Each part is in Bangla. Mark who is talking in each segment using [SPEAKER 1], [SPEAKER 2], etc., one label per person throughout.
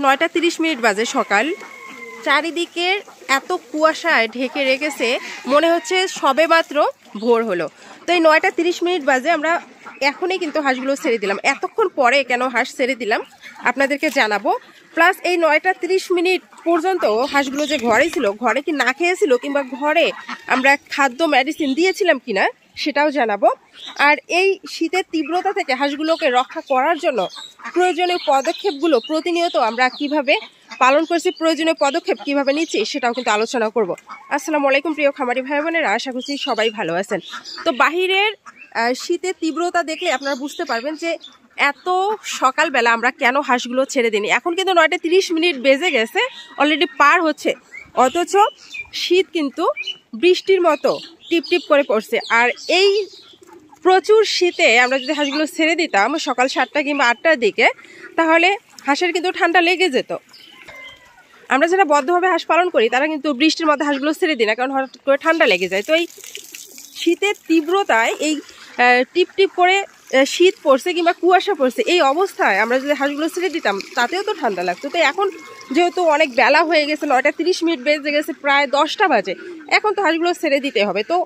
[SPEAKER 1] 9:30 বাজে সকাল। চারিদিকে এত কুয়াশায় ঢেকে রেখেছে, মনে হচ্ছে সবে মাত্র ভোর হলো। তো এই 9:30 বাজে আমরা এখনই কিন্তু হাঁসগুলো ছেড়ে দিলাম। এতক্ষণ পরে কেন হাঁস ছেড়ে দিলাম আপনাদেরকে জানাবো। প্লাস এই 9:30 পর্যন্ত হাঁসগুলো যে ঘরে ছিল, ঘরে কি না খেয়েছিল কিংবা ঘরে আমরা খাদ্য মেডিসিন দিয়েছিলাম কিনা সেটাও জানাবো। আর এই শীতের তীব্রতা থেকে হাঁসগুলোকে রক্ষা করার জন্য প্রয়োজনীয় পদক্ষেপগুলো প্রতিনিয়ত আমরা কিভাবে পালন করছি, প্রয়োজনীয় পদক্ষেপ কিভাবে নিচ্ছি সেটাও কিন্তু আলোচনা করব। আসসালামু আলাইকুম প্রিয় খামারি ভাই বোনেরা, আশা করছি সবাই ভালো আছেন। তো বাহিরের শীতের তীব্রতা দেখলে আপনারা বুঝতে পারবেন যে এত সকালবেলা আমরা কেন হাঁসগুলো ছেড়ে দিইনি। এখন কিন্তু 9:30 বেজে গেছে, অলরেডি পার হচ্ছে, অথচ শীত কিন্তু বৃষ্টির মতো টিপ টিপ করে পড়ছে। আর এই প্রচুর শীতে আমরা যদি হাঁসগুলো ছেড়ে দিতাম সকাল 7টা কিংবা 8টার দিকে, তাহলে হাঁসের কিন্তু ঠান্ডা লেগে যেত। আমরা যারা বদ্ধভাবে হাঁস পালন করি তারা কিন্তু বৃষ্টির মধ্যে হাঁসগুলো ছেড়ে দিই না, কারণ হঠাৎ করে ঠান্ডা লেগে যায়। তো এই শীতের তীব্রতায় এই টিপ টিপ করে শীত পড়ছে কিংবা কুয়াশা পড়ছে, এই অবস্থায় আমরা যদি হাঁসগুলো ছেড়ে দিতাম তাতেও তো ঠান্ডা লাগতো। তো এখন যেহেতু অনেক বেলা হয়ে গেছে, 9:30 বেজে গেছে, প্রায় 10টা বাজে, এখন তো হাঁসগুলো ছেড়ে দিতে হবে। তো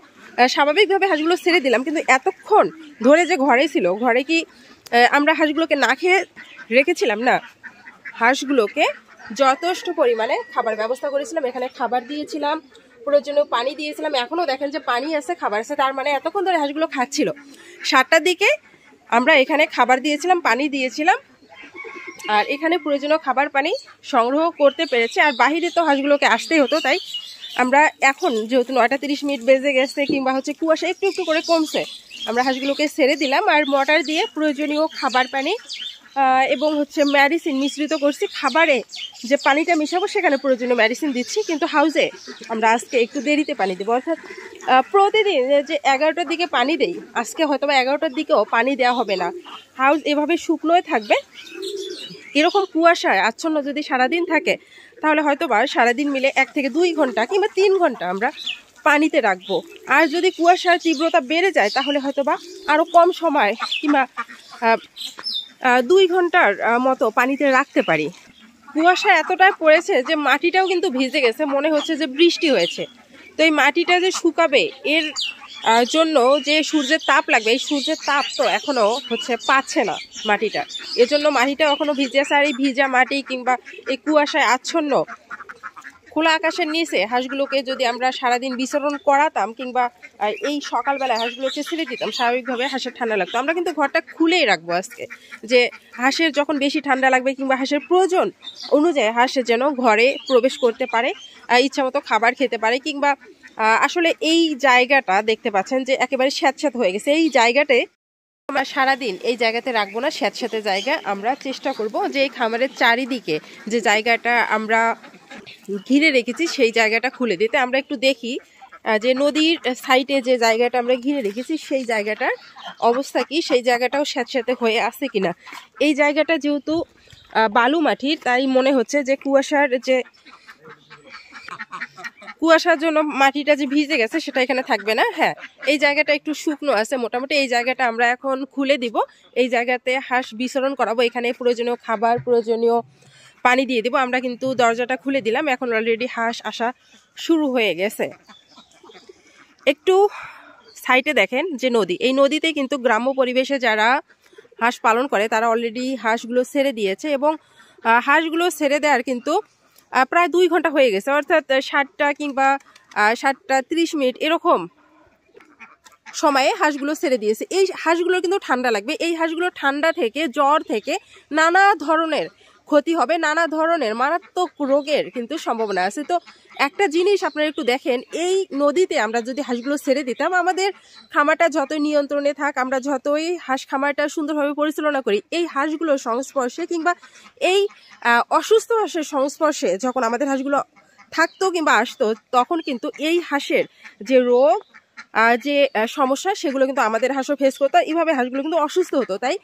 [SPEAKER 1] স্বাভাবিকভাবে হাঁসগুলো ছেড়ে দিলাম, কিন্তু এতক্ষণ ধরে যে ঘরে ছিল, ঘরে কি আমরা হাঁসগুলোকে না খেয়ে রেখেছিলাম? না, হাঁসগুলোকে যথেষ্ট পরিমাণে খাবার ব্যবস্থা করেছিলাম। এখানে খাবার দিয়েছিলাম, প্রয়োজনীয় পানি দিয়েছিলাম। এখনও দেখেন যে পানি আছে, খাবার আছে, তার মানে এতক্ষণ ধরে হাঁসগুলো খাচ্ছিল। 7টার দিকে আমরা এখানে খাবার দিয়েছিলাম, পানি দিয়েছিলাম, আর এখানে প্রয়োজনীয় খাবার পানি সংগ্রহ করতে পেরেছে। আর বাহিরে তো হাঁসগুলোকে আসতেই হতো, তাই আমরা এখন যেহেতু 9:30 বেজে গেছে কিংবা হচ্ছে কুয়াশা একটু একটু করে কমছে, আমরা হাঁসগুলোকে ছেড়ে দিলাম। আর মোটর দিয়ে প্রয়োজনীয় খাবার পানি এবং হচ্ছে মেডিসিন মিশ্রিত করছি। খাবারে যে পানিটা মিশাবো সেখানে প্রয়োজনীয় মেডিসিন দিচ্ছি, কিন্তু হাউসে আমরা আজকে একটু দেরিতে পানি দেবো। অর্থাৎ প্রতিদিন যে 11টার দিকে পানি দেই, আজকে হয়তো বা 11টার দিকেও পানি দেওয়া হবে না। হাউস এভাবে শুকনোই থাকবে। এরকম কুয়াশায় আচ্ছন্ন যদি সারাদিন থাকে, তাহলে হয়তো বা সারাদিন মিলে 1 থেকে 2 ঘন্টা কিংবা 3 ঘন্টা আমরা পানিতে রাখবো। আর যদি কুয়াশার তীব্রতা বেড়ে যায়, তাহলে হয়তো বা আরও কম সময় কিংবা 2 ঘন্টার মতো পানিতে রাখতে পারি। কুয়াশা এতটাই পড়েছে যে মাটিটাও কিন্তু ভিজে গেছে, মনে হচ্ছে যে বৃষ্টি হয়েছে। তো এই মাটিটা যে শুকাবে, এর জন্য যে সূর্যের তাপ লাগবে, এই সূর্যের তাপ তো এখনো হচ্ছে পাচ্ছে না মাটিটা, এজন্য মাটিটা এখনো ভিজে আছে। আর এই ভিজা মাটি কিংবা এই কুয়াশায় আচ্ছন্ন খোলা আকাশের নিচে হাঁসগুলোকে যদি আমরা সারাদিন বিচরণ করাতাম কিংবা এই সকালবেলায় হাঁসগুলোকে ছেড়ে দিতাম, স্বাভাবিকভাবে হাঁসের ঠান্ডা লাগতো। আমরা কিন্তু ঘরটা খুলেই রাখবো আজকে, যে হাঁসের যখন বেশি ঠান্ডা লাগবে কিংবা হাঁসের প্রয়োজন অনুযায়ী হাঁসের যেন ঘরে প্রবেশ করতে পারে, ইচ্ছামতো খাবার খেতে পারে। কিংবা আসলে এই জায়গাটা দেখতে পাচ্ছেন যে একেবারে স্যাঁতস্যাঁত হয়ে গেছে। এই জায়গাতে আমরা সারাদিন এই জায়গাতে রাখবো না, স্যাঁতস্যাঁতে জায়গা আমরা চেষ্টা করব যে এই খামারের চারিদিকে যে জায়গাটা আমরা ঘিরে রেখেছি সেই জায়গাটা খুলে দিতে। আমরা একটু দেখি যে নদীর সাইডে যে জায়গাটা আমরা ঘিরে রেখেছি সেই জায়গাটার অবস্থা কি, সেই জায়গাটাও স্যাঁতস্যাঁতে হয়ে আছে কিনা। এই জায়গাটা যেহেতু বালু মাটির, তাই মনে হচ্ছে যে কুয়াশার জন্য মাটিটা যে ভিজে গেছে সেটা এখানে থাকবে না। হ্যাঁ, এই জায়গাটা একটু শুকনো আছে মোটামুটি। এই জায়গাটা আমরা এখন খুলে দিব, এই জায়গাতে হাঁস বিচরণ করাবো। এখানে প্রয়োজনীয় খাবার, প্রয়োজনীয় পানি দিয়ে দিব। আমরা কিন্তু দরজাটা খুলে দিলাম, এখন অলরেডি হাঁস আসা শুরু হয়ে গেছে। একটু সাইডে দেখেন যে নদী, এই নদীতে কিন্তু গ্রাম্য পরিবেশে যারা হাঁস পালন করে তারা অলরেডি হাঁসগুলো ছেড়ে দিয়েছে, এবং হাঁসগুলো ছেড়ে দেওয়ার কিন্তু প্রায় 2 ঘন্টা হয়ে গেছে। অর্থাৎ 7টা কিংবা 7:30 এরকম সময়ে হাঁসগুলো ছেড়ে দিয়েছে। এই হাঁসগুলোর কিন্তু ঠান্ডা লাগবে। এই হাঁসগুলো ঠান্ডা থেকে, জ্বর থেকে নানা ধরনের ক্ষতি হবে, নানা ধরনের মারাত্মক রোগের কিন্তু সম্ভাবনা আছে। তো একটা জিনিস আপনারা একটু দেখেন, এই নদীতে আমরা যদি হাঁসগুলো ছেড়ে দিতাম, আমাদের খামারটা যতই নিয়ন্ত্রণে থাক, আমরা যতই হাঁস খামারটা সুন্দরভাবে পরিচালনা করি, এই হাঁসগুলোর সংস্পর্শে কিংবা এই অসুস্থ হাঁসের সংস্পর্শে যখন আমাদের হাঁসগুলো থাকতো কিংবা আসতো, তখন কিন্তু এই হাঁসের যে রোগ, যে সমস্যা, সেগুলো কিন্তু আমাদের হাঁসও ফেস করতো। এইভাবে হাঁসগুলো কিন্তু অসুস্থ হতো। তাই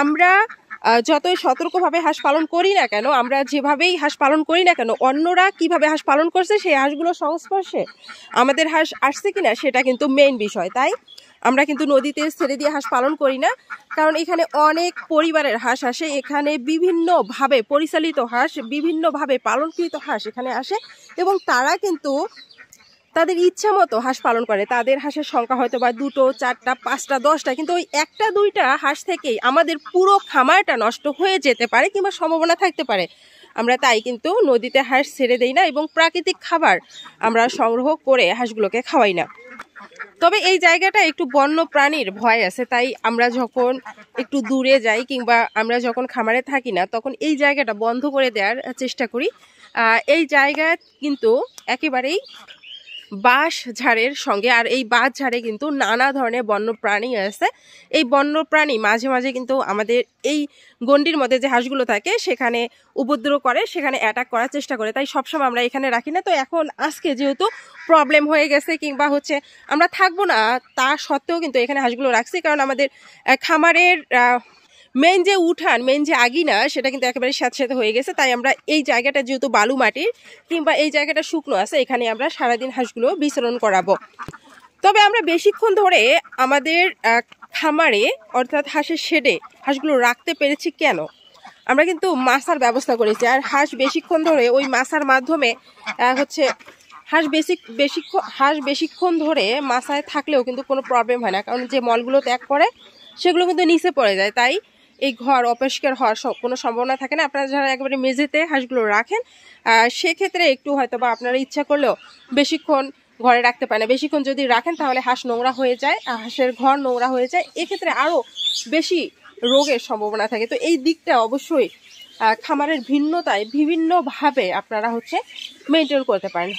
[SPEAKER 1] আমরা যতই সতর্কভাবে হাঁস পালন করি না কেন, আমরা যেভাবেই হাঁস পালন করি না কেন, অন্যরা কিভাবে হাঁস পালন করছে সেই হাঁসগুলোর সংস্পর্শে আমাদের হাঁস আসছে কিনা সেটা কিন্তু মেইন বিষয়। তাই আমরা কিন্তু নদীতে ছেড়ে দিয়ে হাঁস পালন করি না, কারণ এখানে অনেক পরিবারের হাঁস আসে। এখানে বিভিন্নভাবে পরিচালিত হাঁস, বিভিন্নভাবে পালনকৃত হাঁস এখানে আসে এবং তারা কিন্তু তাদের ইচ্ছা মতো হাঁস পালন করে। তাদের হাঁসের সংখ্যা হয়তো বা 2টো 4টা 5টা 10টা, কিন্তু ওই 1টা 2টা হাঁস থেকেই আমাদের পুরো খামারটা নষ্ট হয়ে যেতে পারে কিংবা সম্ভাবনা থাকতে পারে। আমরা তাই কিন্তু নদীতে হাঁস ছেড়ে দেই না এবং প্রাকৃতিক খাবার আমরা সংগ্রহ করে হাঁসগুলোকে খাওয়াই না। তবে এই জায়গাটা একটু বন্য প্রাণীর ভয় আছে, তাই আমরা যখন একটু দূরে যাই কিংবা আমরা যখন খামারে থাকি না, তখন এই জায়গাটা বন্ধ করে দেওয়ার চেষ্টা করি। এই জায়গা কিন্তু একেবারেই বাঁশ ঝাড়ের সঙ্গে, আর এই বাঁশ ঝাড়ে কিন্তু নানা ধরনের বন্য প্রাণী আছে। এই বন্য প্রাণী মাঝে মাঝে কিন্তু আমাদের এই গণ্ডির মধ্যে যে হাঁসগুলো থাকে সেখানে উপদ্রব করে, সেখানে অ্যাটাক করার চেষ্টা করে, তাই সবসময় আমরা এখানে রাখি না। তো এখন আজকে যেহেতু প্রবলেম হয়ে গেছে কিংবা হচ্ছে আমরা থাকবো না, তা সত্ত্বেও কিন্তু এখানে হাঁসগুলো রাখছি, কারণ আমাদের খামারের মেন যে উঠান, মেন যে আগিনা, সেটা কিন্তু একেবারে স্যাঁতস্যাঁতে হয়ে গেছে। তাই আমরা এই জায়গাটা যেহেতু বালু মাটির কিংবা এই জায়গাটা শুকনো আছে, এখানে আমরা সারাদিন হাঁসগুলো বিচরণ করাবো। তবে আমরা বেশিক্ষণ ধরে আমাদের খামারে অর্থাৎ হাঁসের শেডে হাঁসগুলো রাখতে পেরেছি কেন? আমরা কিন্তু মাছার ব্যবস্থা করেছি, আর হাঁস বেশিক্ষণ ধরে ওই মাছার মাধ্যমে হচ্ছে হাঁস বেশিক্ষণ ধরে মাছায় থাকলেও কিন্তু কোনো প্রবলেম হয় না, কারণ যে মলগুলো ত্যাগ করে সেগুলো কিন্তু নিচে পড়ে যায়। তাই এই ঘর অপরিষ্কার হওয়ার কোনো সম্ভাবনা থাকে না। আপনারা যারা একেবারে মেঝেতে হাঁসগুলো রাখেন, সেক্ষেত্রে একটু হয়তো বা আপনারা ইচ্ছা করলেও বেশিক্ষণ ঘরে রাখতে পারে না। বেশিক্ষণ যদি রাখেন তাহলে হাঁস নোংরা হয়ে যায়, হাঁসের ঘর নোংরা হয়ে যায়, এক্ষেত্রে আরও বেশি রোগের সম্ভাবনা থাকে। তো এই দিকটা অবশ্যই খামারের ভিন্নতায় বিভিন্নভাবে আপনারা হচ্ছে মেনটেন করতে পারেন।